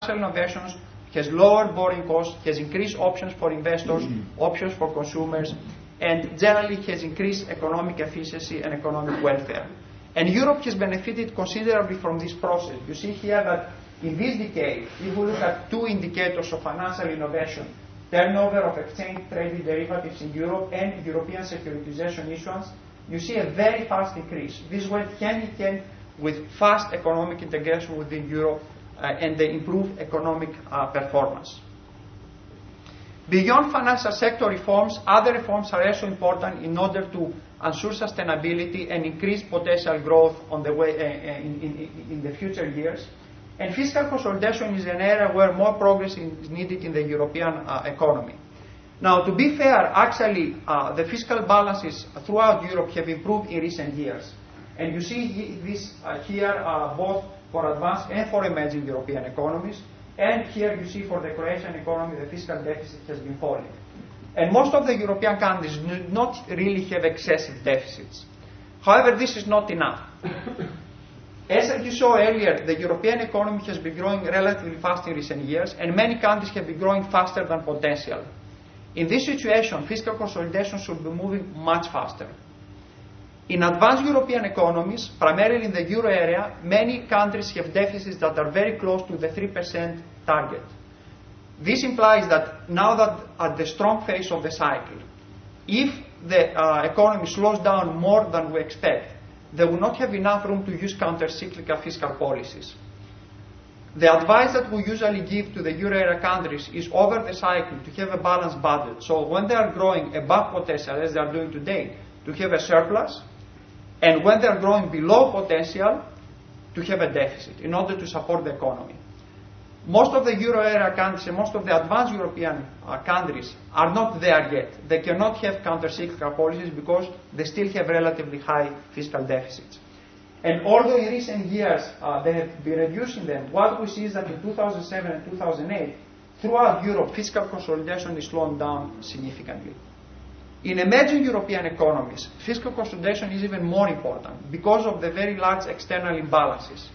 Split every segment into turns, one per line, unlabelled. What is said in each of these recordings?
financial innovations, has lower borrowing costs, has increased options for investors, options for consumers, and generally has increased economic efficiency and economic welfare. And Europe has benefited considerably from this process. You see here that in this decade, if we look at two indicators of financial innovation, turnover of exchange-traded derivatives in Europe and European securitization issuance, you see a very fast increase. This went hand in hand with fast economic integration within Europe and the improved economic performance. Beyond financial sector reforms, other reforms are also important in order to ensure sustainability and increase potential growth on the way, in the future years. And fiscal consolidation is an area where more progress is needed in the European economy. Now, to be fair, actually, the fiscal balances throughout Europe have improved in recent years. And you see this here both for advanced and for emerging European economies. And here you see for the Croatian economy, the fiscal deficit has been falling. And most of the European countries do not really have excessive deficits. However, this is not enough. As you saw earlier, the European economy has been growing relatively fast in recent years, and many countries have been growing faster than potential. In this situation, fiscal consolidation should be moving much faster. In advanced European economies, primarily in the euro area, many countries have deficits that are very close to the 3% target. This implies that now that at the strong phase of the cycle, if the economy slows down more than we expect, they will not have enough room to use counter-cyclical fiscal policies. The advice that we usually give to the euro area countries is over the cycle to have a balanced budget. So when they are growing above potential, as they are doing today, to have a surplus, and when they are growing below potential, to have a deficit in order to support the economy. Most of the euro area countries and most of the advanced European countries are not there yet. They cannot have counter-cyclical policies because they still have relatively high fiscal deficits. And although in recent years they have been reducing them, what we see is that in 2007 and 2008, throughout Europe, fiscal consolidation is slowing down significantly. In emerging European economies, fiscal consolidation is even more important because of the very large external imbalances.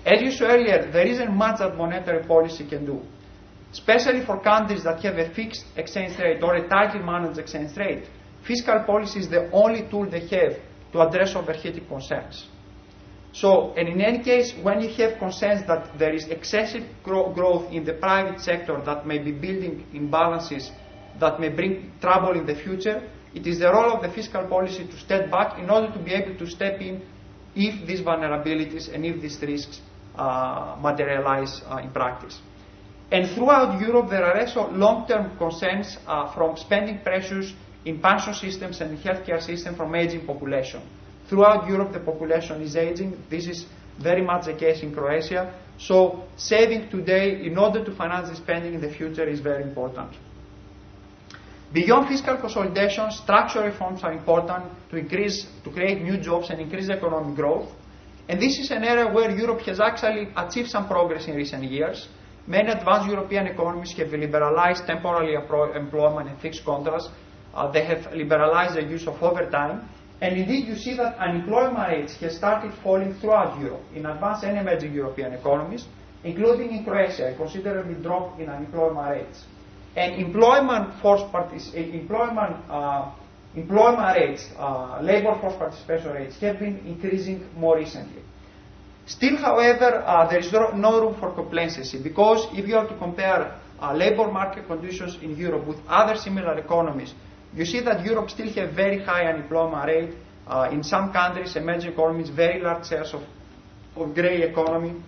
As you saw earlier, there isn't much that monetary policy can do, especially for countries that have a fixed exchange rate or a tightly managed exchange rate. Fiscal policy is the only tool they have to address overheating concerns. So, and in any case, when you have concerns that there is excessive growth in the private sector that may be building imbalances that may bring trouble in the future, it is the role of the fiscal policy to step back in order to be able to step in if these vulnerabilities and if these risks materialize in practice. And throughout Europe, there are also long-term concerns from spending pressures in pension systems and healthcare systems from aging population. Throughout Europe, the population is aging. This is very much the case in Croatia. So saving today in order to finance the spending in the future is very important. Beyond fiscal consolidation, structural reforms are important to create new jobs and increase economic growth. And this is an area where Europe has actually achieved some progress in recent years. Many advanced European economies have liberalized temporary employment and fixed contracts. They have liberalized the use of overtime. And indeed, you see that unemployment rates have started falling throughout Europe, in advanced and emerging European economies, including in Croatia, a considerable drop in unemployment rates. And employment rates, labor force participation rates have been increasing more recently. Still, however, there is no room for complacency, because if you are to compare labor market conditions in Europe with other similar economies, you see that Europe still has very high unemployment rate. In some countries, emerging economies, very large shares of grey economy.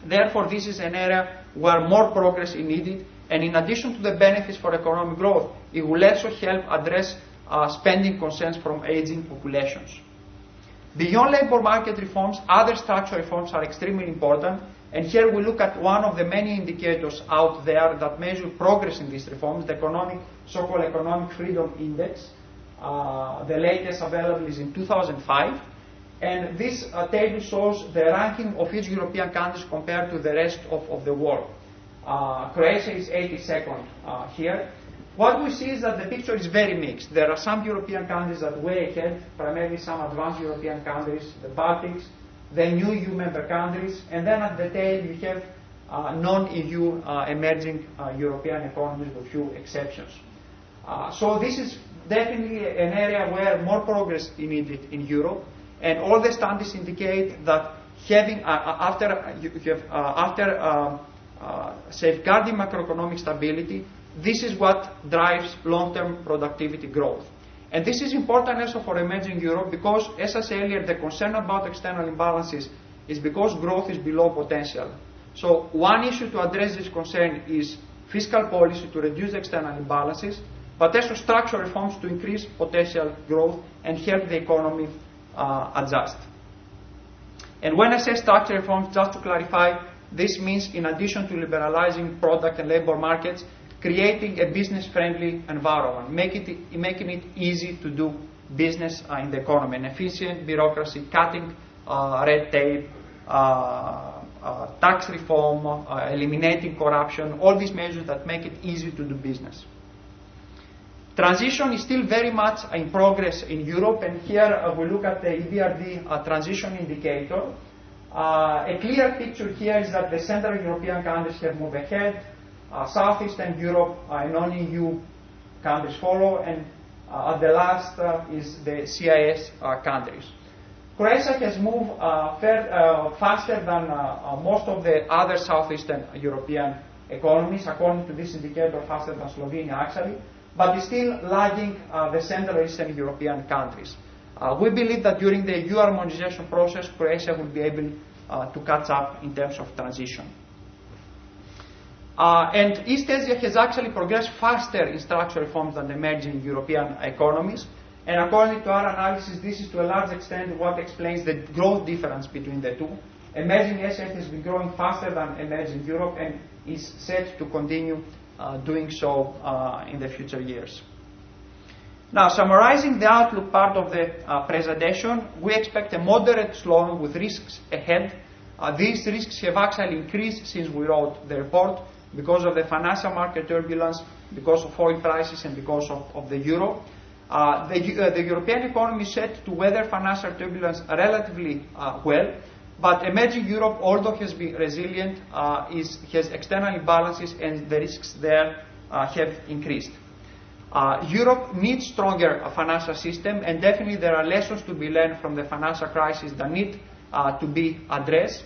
Therefore, this is an area where more progress is needed. And in addition to the benefits for economic growth, it will also help address spending concerns from aging populations. Beyond labor market reforms, other structural reforms are extremely important. And here we look at one of the many indicators out there that measure progress in these reforms, the so-called Economic Freedom Index. The latest available is in 2005. And this table shows the ranking of each European country compared to the rest of the world. Croatia is 82nd here. What we see is that the picture is very mixed. There are some European countries that are way ahead, primarily some advanced European countries, the Baltics, the new EU member countries, and then at the tail you have non-EU emerging European economies with few exceptions. So this is definitely an area where more progress is needed in Europe, and all the studies indicate that having after safeguarding macroeconomic stability, this is what drives long-term productivity growth. And this is important also for emerging Europe because, as I said earlier, the concern about external imbalances is because growth is below potential. So one issue to address this concern is fiscal policy to reduce external imbalances, but also structural reforms to increase potential growth and help the economy adjust. And when I say structural reforms, just to clarify, this means in addition to liberalizing product and labor markets, creating a business-friendly environment, making it easy to do business in the economy, an efficient bureaucracy, cutting red tape, tax reform, eliminating corruption, all these measures that make it easy to do business. Transition is still very much in progress in Europe, and here we look at the EBRD transition indicator. A clear picture here is that the Central European countries have moved ahead, Southeastern Europe and non-EU countries follow, and at the last is the CIS countries. Croatia has moved faster than most of the other Southeastern European economies, according to this indicator, faster than Slovenia actually, but is still lagging the Central Eastern European countries. We believe that during the EU harmonization process, Croatia will be able to catch up in terms of transition. And East Asia has actually progressed faster in structural reforms than emerging European economies. And according to our analysis, this is to a large extent what explains the growth difference between the two. Emerging Asia has been growing faster than emerging Europe and is set to continue doing so in the future years. Now, summarizing the outlook part of the presentation, we expect a moderate slowing with risks ahead. These risks have actually increased since we wrote the report because of the financial market turbulence, because of oil prices, and because of the euro. The European economy is set to weather financial turbulence relatively well, but emerging Europe, although has been resilient, has external imbalances, and the risks there have increased. Europe needs stronger financial system, and definitely there are lessons to be learned from the financial crisis that need to be addressed.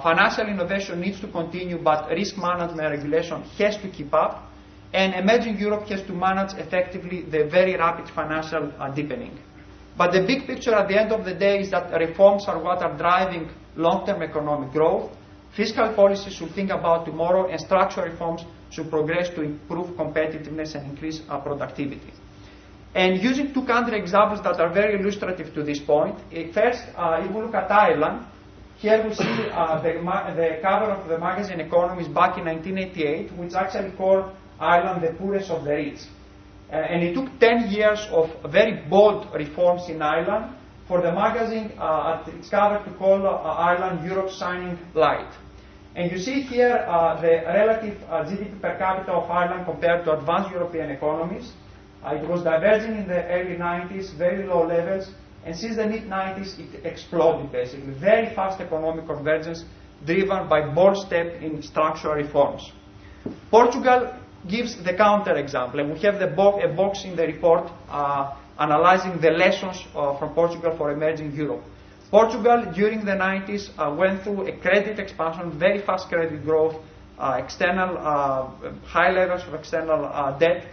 Financial innovation needs to continue, but risk management regulation has to keep up, and emerging Europe has to manage effectively the very rapid financial deepening. But the big picture at the end of the day is that reforms are what are driving long-term economic growth. Fiscal policy should think about tomorrow, and structural reforms should progress to improve competitiveness and increase productivity. And using two country examples that are very illustrative to this point, first, if we look at Ireland, here we see the cover of the magazine Economist back in 1988, which actually called Ireland the poorest of the rich. And it took 10 years of very bold reforms in Ireland for the magazine at its cover to call Ireland Europe's shining light. And you see here the relative GDP per capita of Ireland compared to advanced European economies. It was diverging in the early 90s, very low levels, and since the mid-90s it exploded basically. Very fast economic convergence driven by bold step in structural reforms. Portugal gives the counter example, and we have a box in the report analyzing the lessons from Portugal for emerging Europe. Portugal during the 90s went through a credit expansion, very fast credit growth, high levels of external debt,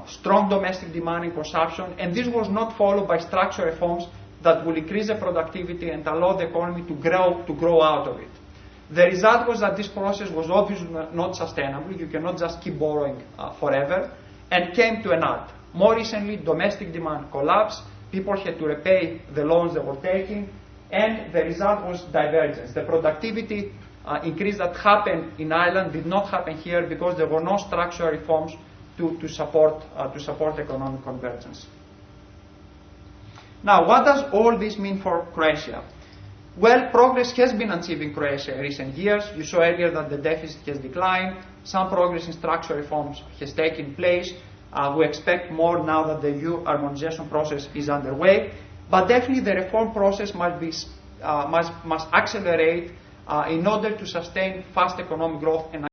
strong domestic demand and consumption, and this was not followed by structural reforms that will increase the productivity and allow the economy to grow out of it. The result was that this process was obviously not sustainable. You cannot just keep borrowing forever, and came to an end. More recently, domestic demand collapsed, people had to repay the loans they were taking, and the result was divergence. The productivity increase that happened in Ireland did not happen here because there were no structural reforms to support economic convergence. Now, what does all this mean for Croatia? Well, progress has been achieved in Croatia in recent years. You saw earlier that the deficit has declined. Some progress in structural reforms has taken place. We expect more now that the EU harmonization process is underway. But definitely the reform process must accelerate in order to sustain fast economic growth and